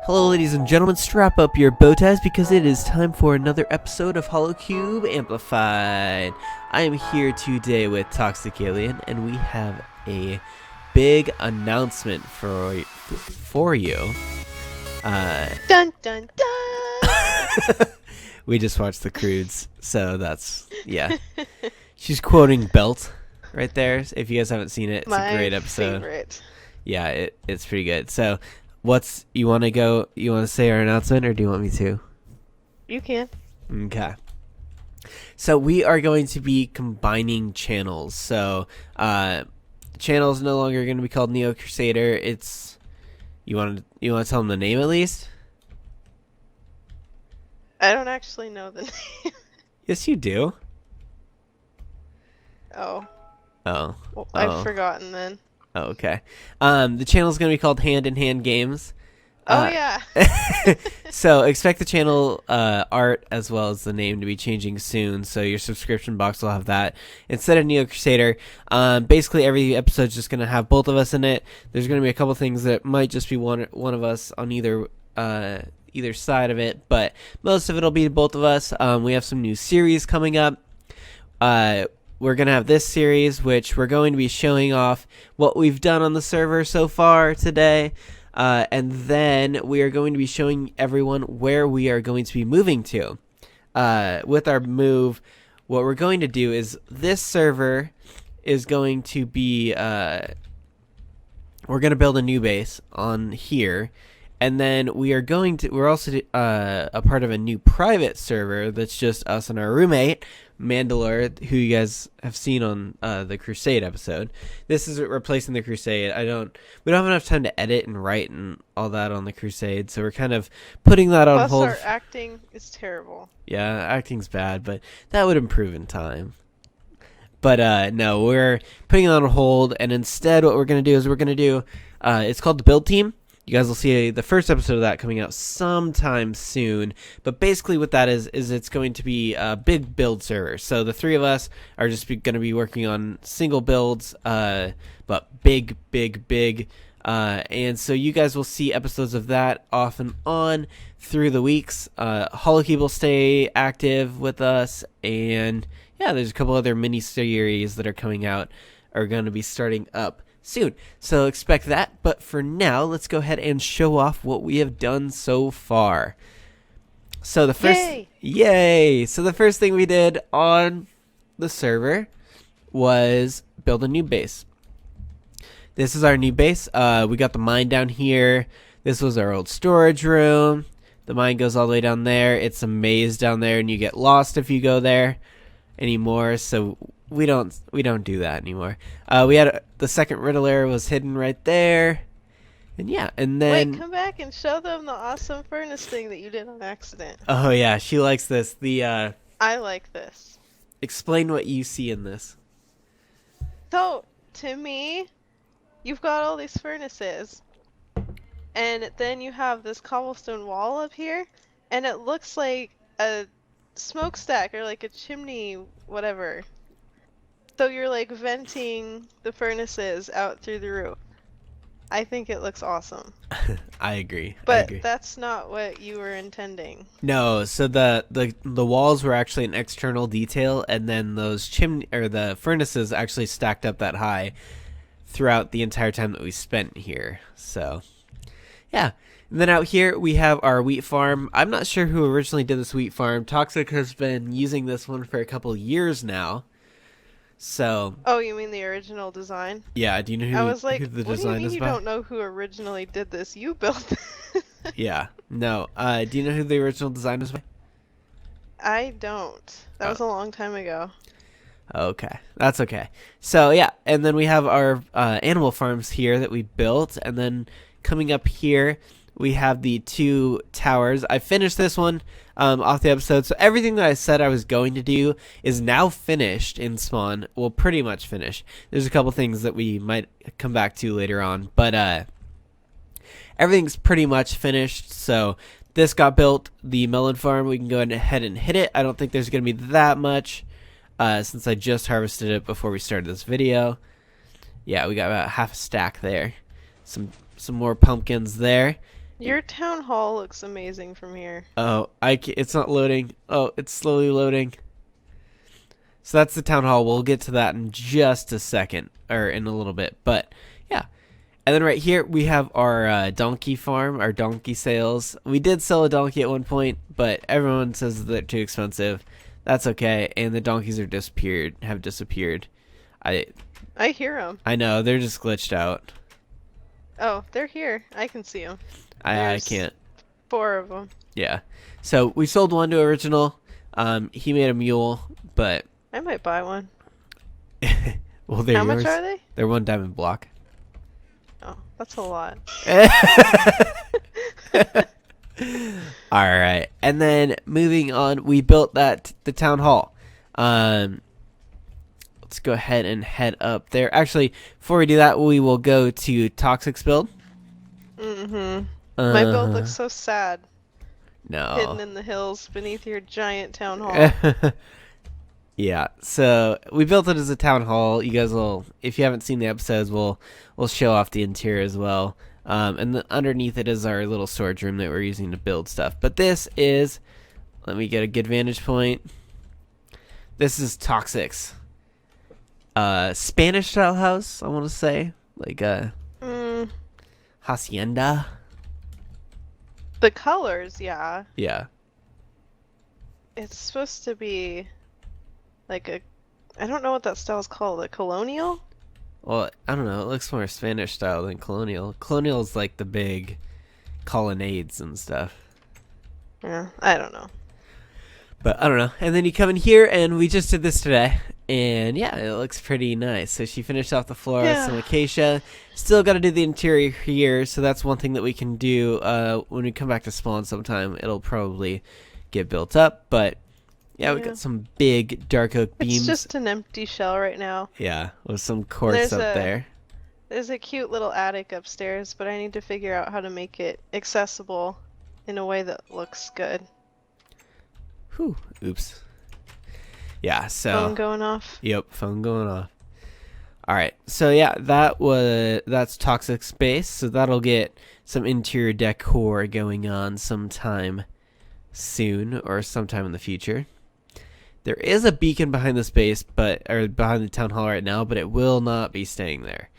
Hello, ladies and gentlemen, strap up your bow ties because it is time for another episode of HollowCube Amplified. I am here today with Toxic Alien, and we have a big announcement for you. Dun dun dun! We just watched The Croods, so that's, yeah. She's quoting Belt right there. If you guys haven't seen it, it's a great episode. Favorite. Yeah, it's pretty good. So, you want to say our announcement, or do you want me to? You can. Okay. So we are going to be combining channels. So, the channel is no longer going to be called Neo Crusader. You want to tell them the name at least? I don't actually know the name. Yes, you do. Oh. Oh. Well, I've forgotten then. Oh, okay. The channel is going to be called Hand in Hand Games. Oh, yeah. So expect the channel art as well as the name to be changing soon. So your subscription box will have that instead of Neo Crusader. Basically, every episode is just going to have both of us in it. There's going to be a couple things that might just be one of us on either side of it, but most of it will be both of us. We have some new series coming up. We're going to have this series, which we're going to be showing off what we've done on the server so far today. And then we are going to be showing everyone where we are going to be moving to. With our move, what we're going to do is this server is going to be... we're going to build a new base on here. And then we're also a part of a new private server that's just us and our roommate, Mandalore, who you guys have seen on the Crusade episode. This is replacing the Crusade. We don't have enough time to edit and write and all that on the Crusade, so we're kind of putting that on hold. Plus, our acting is terrible. Yeah, acting's bad, but that would improve in time. But no, we're putting it on hold, and instead what we're going to do is it's called the Build Team. You guys will see the first episode of that coming out sometime soon. But basically what that is it's going to be a big build server. So the three of us are just going to be working on single builds, but big. And so you guys will see episodes of that off and on through the weeks. HollowCube will stay active with us. And yeah, there's a couple other mini-series that are coming out, are going to be starting up soon, so expect that. But for now, let's go ahead and show off what we have done so far. So the first yay! So the first thing we did on the server was build a new base. This is our new base. We got the mine down here. This was our old storage room. The mine goes all the way down there. It's a maze down there, and you get lost if you go there anymore. So we don't do that anymore. We had the second Riddler was hidden right there, and yeah, and then wait, come back and show them the awesome furnace thing that you did on accident. Oh yeah, she likes this. I like this. Explain what you see in this. So to me, you've got all these furnaces, and then you have this cobblestone wall up here, and it looks like a smokestack or like a chimney, whatever. So you're like venting the furnaces out through the roof. I think it looks awesome. I agree. But that's not what you were intending. No, so the walls were actually an external detail, and then those the furnaces actually stacked up that high throughout the entire time that we spent here. So yeah. And then out here we have our wheat farm. I'm not sure who originally did this wheat farm. Toxic has been using this one for a couple years now. So. Oh, you mean the original design? Yeah. Do you know who? I was like, who the what do you design mean is you by? don't know who originally did this? You built it. Yeah. No. Do you know who the original design is by? I don't. That was a long time ago. Okay, that's okay. So yeah, and then we have our animal farms here that we built, and then coming up here we have the two towers. I finished this one off the episode, so everything that I said I was going to do is now finished in Spawn. Well, pretty much finished. There's a couple things that we might come back to later on, but everything's pretty much finished. So this got built. The melon farm, we can go ahead and hit it. I don't think there's going to be that much since I just harvested it before we started this video. Yeah, we got about half a stack there. Some more pumpkins there. Your town hall looks amazing from here. Oh, it's not loading. Oh, it's slowly loading. So that's the town hall. We'll get to that in just a second, or in a little bit. But yeah, and then right here we have our donkey farm, our donkey sales. We did sell a donkey at one point, but everyone says that they're too expensive. That's okay, and the donkeys have disappeared. I hear them. I know they're just glitched out. Oh, they're here. I can see them. I can't. 4 of them. Yeah. So we sold one to Original. He made a mule, but I might buy one. well, they're How yours. much are they? They're 1 diamond block. Oh, that's a lot. All right, and then moving on, we built the town hall. Let's go ahead and head up there. Actually, before we do that, we will go to Toxic's build. Mm-hmm. My build looks so sad. No. Hidden in the hills beneath your giant town hall. Yeah, so we built it as a town hall. You guys will, if you haven't seen the episodes, we'll show off the interior as well. And underneath it is our little storage room that we're using to build stuff. But this is, let me get a good vantage point. This is Toxic's Spanish style house, I want to say, like a hacienda. The colors, yeah. Yeah. It's supposed to be like I don't know what that style is called, a colonial? Well, I don't know. It looks more Spanish style than colonial. Colonial is like the big colonnades and stuff. Yeah, I don't know. But I don't know. And then you come in here, and we just did this today. And yeah, it looks pretty nice. So she finished off the floor with some acacia. Still got to do the interior here. So that's one thing that we can do when we come back to spawn sometime. It'll probably get built up. But yeah, we got some big dark oak beams. It's just an empty shell right now. Yeah, with some quartz up there. There's a cute little attic upstairs, but I need to figure out how to make it accessible in a way that looks good. Whew, oops. Yeah, so phone going off. Yep, phone going off. All right, so yeah, that's Toxic Space. So that'll get some interior decor going on sometime soon or sometime in the future. There is a beacon behind the space, or behind the town hall right now, but it will not be staying there.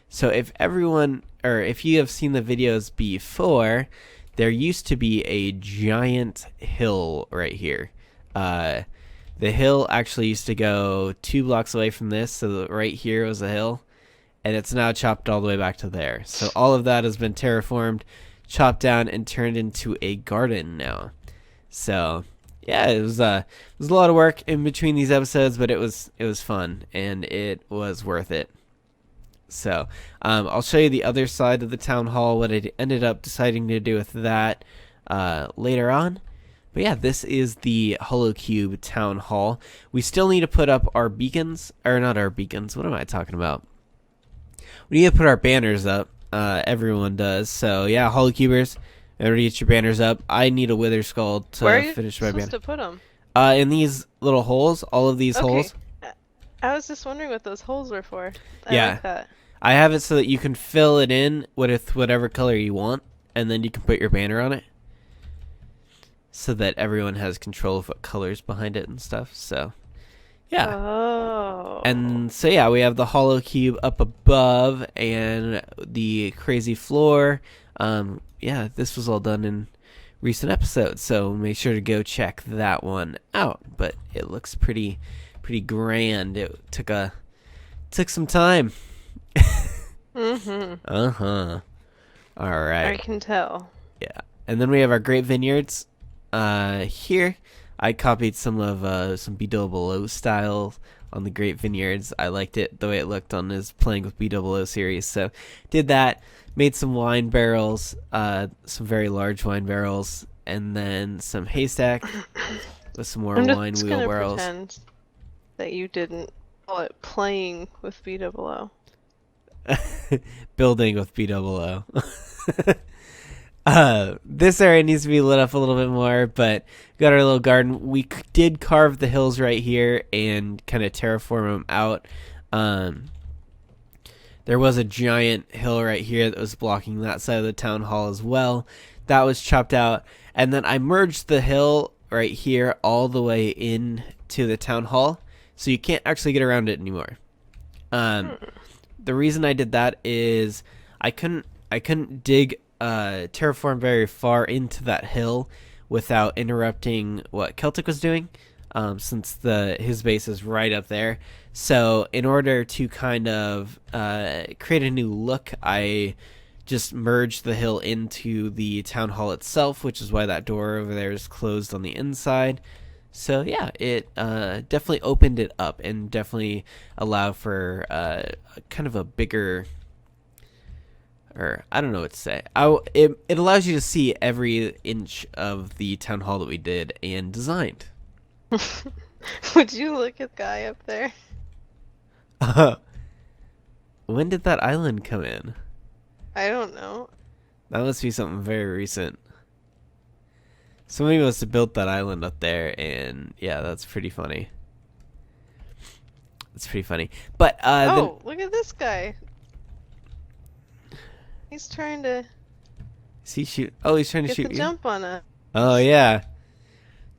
So if you have seen the videos before, there used to be a giant hill right here. The hill actually used to go 2 blocks away from this, so right here was a hill, and it's now chopped all the way back to there. So all of that has been terraformed, chopped down, and turned into a garden now. So yeah, it was a lot of work in between these episodes, but it was fun and it was worth it. So I'll show you the other side of the town hall, what I ended up deciding to do with that later on. But yeah, this is the HollowCube town hall. We still need to put up our beacons, or not our beacons. What am I talking about? We need to put our banners up. Everyone does. So yeah, HollowCubers, everybody get your banners up. I need a Wither Skull to finish my banner. Where are you supposed to put them? In these little holes, all of these holes. I was just wondering what those holes were for. I like that. I have it so that you can fill it in with whatever color you want, and then you can put your banner on it, so that everyone has control of what colors behind it and stuff. So yeah. Oh. And so yeah, we have the HollowCube up above and the crazy floor. Yeah, this was all done in recent episodes, so make sure to go check that one out. But it looks pretty grand. It took some time. Mm-hmm. Uh-huh. All right. I can tell. Yeah. And then we have our Great Vineyards. Here I copied some of some B00 style on the Great Vineyards. I liked it the way it looked on his Playing with B00 series, so did that. Made some wine barrels, some very large wine barrels, and then some haystack with some more wine wheel barrels. I'm just pretend that you didn't call it Playing with B00. Building with B00. This area needs to be lit up a little bit more, but we got our little garden. We did carve the hills right here and kind of terraform them out. there was a giant hill right here that was blocking that side of the town hall as well. That was chopped out. And then I merged the hill right here all the way in to the town hall, so you can't actually get around it anymore. The reason I did that is I couldn't dig terraform very far into that hill without interrupting what Celtic was doing, since his base is right up there. So in order to kind of create a new look, I just merged the hill into the town hall itself, which is why that door over there is closed on the inside. So yeah, it definitely opened it up and definitely allowed for kind of a bigger, or I don't know what to say. It allows you to see every inch of the town hall that we did and designed. Would you look at the guy up there? When did that island come in? I don't know. That must be something very recent. Somebody must have built that island up there, and yeah, that's pretty funny. It's pretty funny. But look at this guy. He's trying to is he shoot? Oh, he's trying to get shoot the you. jump on us. Oh yeah,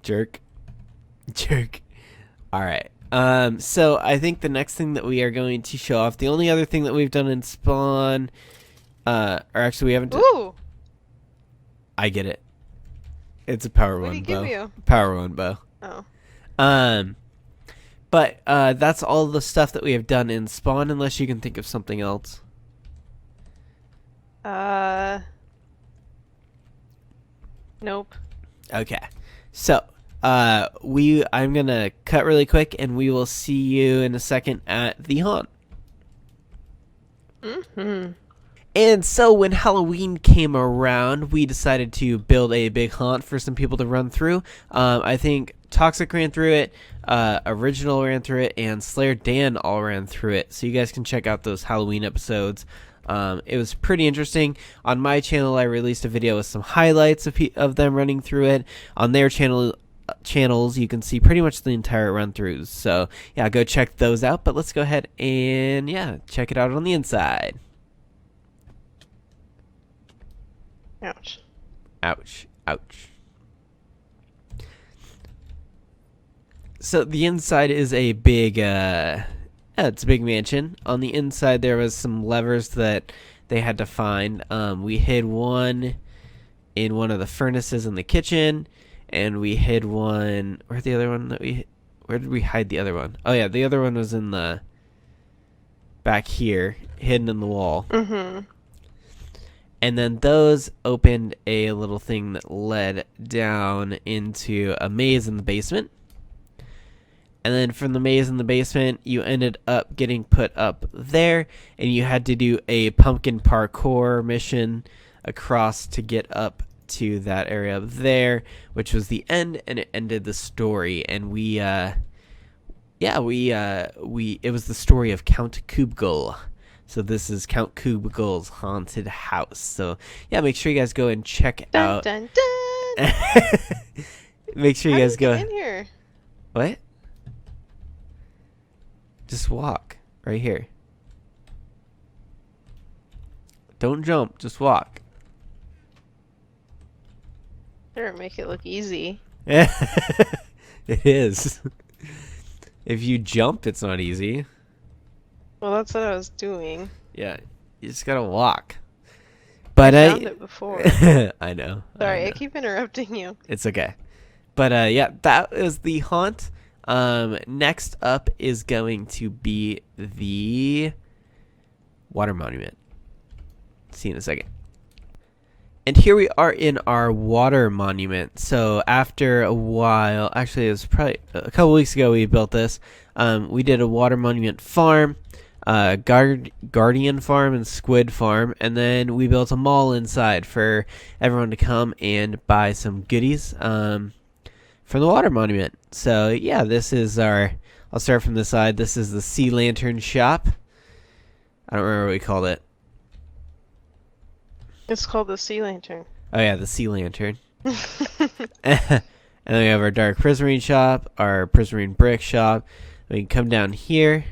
jerk. All right. So I think the next thing that we are going to show off, the only other thing that we've done in Spawn, or actually we haven't. Ooh. I get it. It's a power What one did he bow. give you? Power one bow. Oh. But that's all the stuff that we have done in Spawn, unless you can think of something else. Nope. Okay. So, I'm gonna cut really quick, and we will see you in a second at the haunt. Mm-hmm. And so when Halloween came around, we decided to build a big haunt for some people to run through. I think Toxic ran through it, Original ran through it, and Slayer Dan all ran through it. So you guys can check out those Halloween episodes. It was pretty interesting. On my channel, I released a video with some highlights of them running through it. On their channels, you can see pretty much the entire run-throughs. So yeah, go check those out. But let's go ahead and check it out on the inside. Ouch. Ouch. Ouch. So the inside is a big, it's a big mansion. On the inside, there was some levers that they had to find. We hid one in one of the furnaces in the kitchen, and we hid one. Where did we hide the other one? Oh yeah, the other one was in the back here, hidden in the wall. Mm-hmm. And then those opened a little thing that led down into a maze in the basement. And then from the maze in the basement, you ended up getting put up there, and you had to do a pumpkin parkour mission across to get up to that area up there, which was the end, and it ended the story. And it was the story of Count Kubgul. So this is Count Kubgul's haunted house. So yeah, make sure you guys go and check out. Dun dun. Make sure you guys go in here. What? Just walk right here. Don't jump, just walk. Sure, make it look easy. It is. If you jump, it's not easy. Well, that's what I was doing. Yeah, you just gotta walk. But I found it before. I know. Sorry, I keep interrupting you. It's okay. But yeah, that is the haunt. Next up is going to be the water monument. See you in a second. And here we are in our water monument. So after a while, actually it was probably a couple weeks ago we built this. We did a water monument farm, guardian farm, and squid farm, and then we built a mall inside for everyone to come and buy some goodies from the water monument. So yeah, this is I'll start from the side. This is the Sea Lantern shop. I don't remember what we called it. It's called the Sea Lantern. Oh yeah, the Sea Lantern. And then we have our Dark Prismarine shop, our Prismarine brick shop. We can come down here.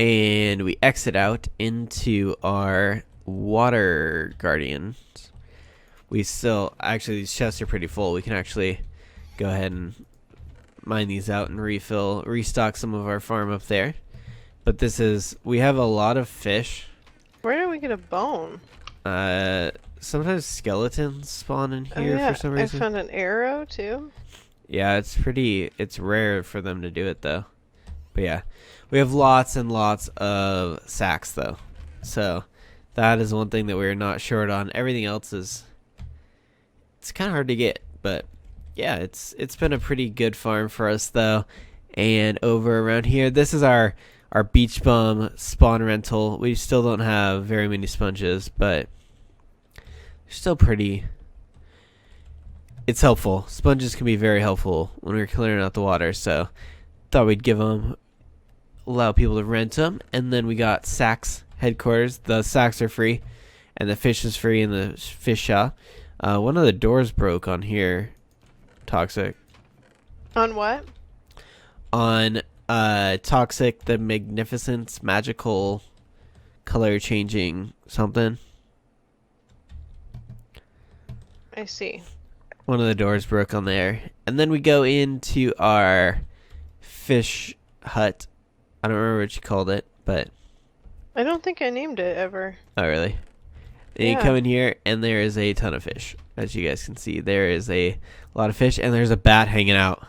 and we exit out into our water guardians. We still, actually, these chests are pretty full. We can actually go ahead and mine these out and restock some of our farm up there. But this is, we have a lot of fish. Where do we get a bone? Sometimes skeletons spawn in here for some reason. I found an arrow too. Yeah, it's rare for them to do it though. But yeah, we have lots and lots of sacks though. So that is one thing that we're not short on. Everything else is, it's kind of hard to get, but yeah, it's been a pretty good farm for us though. And over around here, this is our beach bum spawn rental. We still don't have very many sponges, but they're still pretty. It's helpful. Sponges can be very helpful when we're clearing out the water, so thought we'd allow people to rent them. And then we got Sacks headquarters. The sacks are free, and the fish is free in the fish shop. One of the doors broke on here. Toxic. On what? On Toxic, the Magnificence magical color changing something. I see. One of the doors broke on there. And then we go into our fish hut. I don't remember what you called it, but I don't think I named it ever. oh really? And you come in here and there is a ton of fish. As you guys can see, there is a lot of fish and there's a bat hanging out.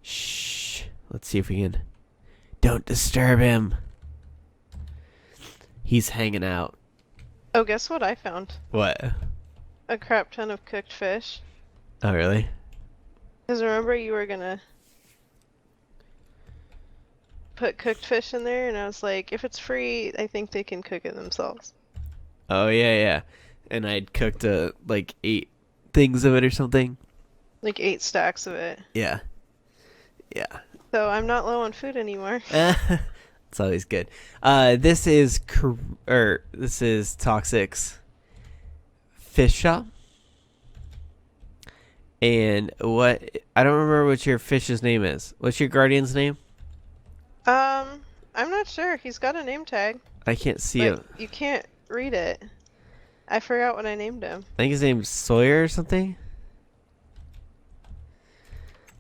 Shh. Let's see if we can. Don't disturb him. He's hanging out. Oh, guess what I found? What? A crap ton of cooked fish. Oh really? Because remember you were gonna put cooked fish in there, and I was like, if it's free, I think they can cook it themselves. Oh yeah. And I'd cooked like 8 things of it or something. Like 8 stacks of it. Yeah. So I'm not low on food anymore. It's always good. This is Toxic's fish shop. And I don't remember what your fish's name is. What's your guardian's name? I'm not sure. He's got a name tag. I can't see it. You can't read it. I forgot what I named him. I think his name's Sawyer or something.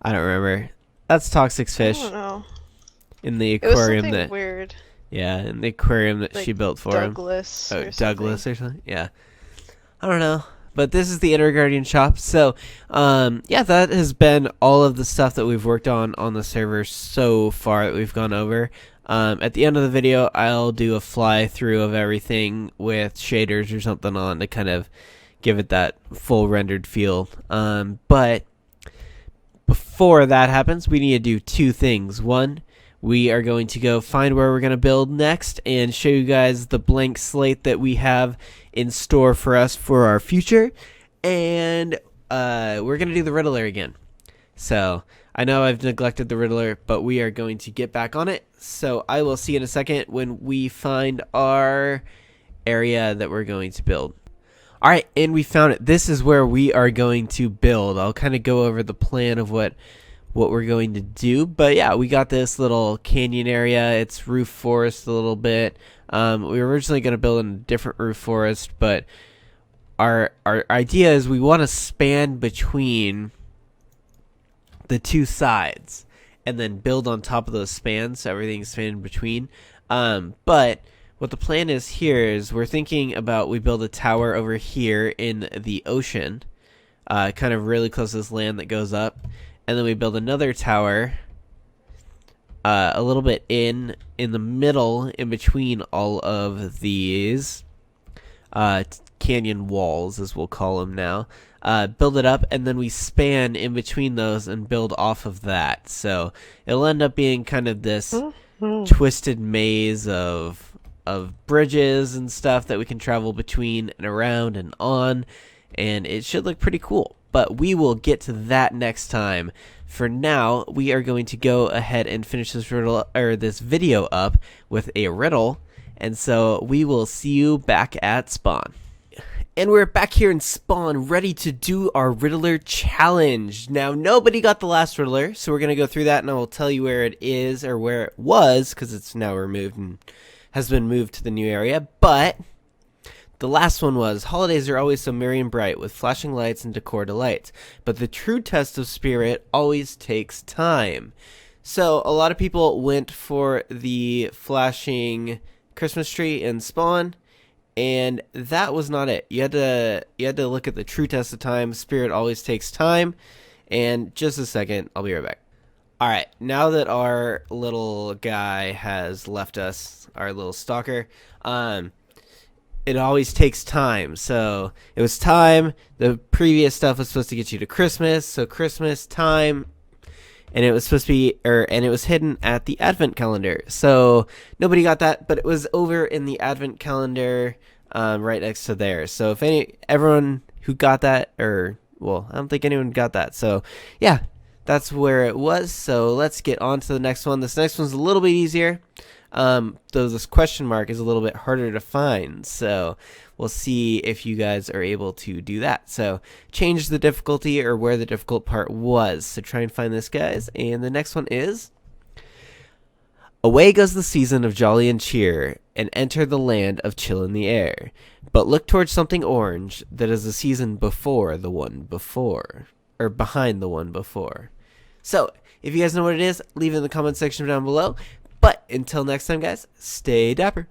I don't remember. That's Toxic's fish. I don't know. In the It was aquarium something weird. Yeah, in the aquarium that she built for him. Douglas. Oh, Douglas or something. Yeah. I don't know. But this is the Inner Guardian shop. So, yeah, that has been all of the stuff that we've worked on the server so far that we've gone over. At the end of the video, I'll do a fly through of everything with shaders or something on to kind of give it that full rendered feel. But before that happens, we need to do 2 things. One, we are going to go find where we're going to build next and show you guys the blank slate that we have in store for us for our future. And we're going to do the Riddler again. So I know I've neglected the Riddler, but we are going to get back on it. So I will see you in a second when we find our area that we're going to build. All right, and we found it. This is where we are going to build. I'll kind of go over the plan of what we're going to do. But yeah, we got this little canyon area. It's roof forest a little bit. We were originally going to build in a different roof forest, but our idea is we want to span between the 2 sides and then build on top of those spans so everything's spanned between. But what the plan is here is we're thinking about we build a tower over here in the ocean, kind of really close to this land that goes up. And then we build another tower a little bit in the middle, in between all of these canyon walls, as we'll call them now. Build it up, and then we span in between those and build off of that. So it'll end up being kind of this twisted maze of bridges and stuff that we can travel between and around and on. And it should look pretty cool. But we will get to that next time. For now, we are going to go ahead and finish this this video up with a riddle. And so we will see you back at spawn. And we're back here in Spawn, ready to do our Riddler challenge. Now, nobody got the last Riddler, so we're going to go through that, and I will tell you where it is, or where it was, because it's now removed and has been moved to the new area. But the last one was, holidays are always so merry and bright, with flashing lights and decor delights. But the true test of spirit always takes time. So, a lot of people went for the flashing Christmas tree in Spawn. And that was not it. You had to look at the true test of time. Spirit always takes time. And just a second, I'll be right back. All right, now that our little guy has left us, our little stalker, it always takes time. So it was time. The previous stuff was supposed to get you to Christmas. So Christmas time. And it was supposed to be, and it was hidden at the Advent calendar. So nobody got that, but it was over in the Advent calendar, right next to there. So if everyone who got that, I don't think anyone got that. So yeah, that's where it was. So let's get on to the next one. This next one's a little bit easier. Though this question mark is a little bit harder to find. So we'll see if you guys are able to do that. So change the difficulty or where the difficult part was. So try and find this, guys. And the next one is, away goes the season of jolly and cheer, and enter the land of chill in the air. But look towards something orange that is the season before the one before, or behind the one before. So if you guys know what it is, leave it in the comment section down below. But until next time, guys, stay dapper.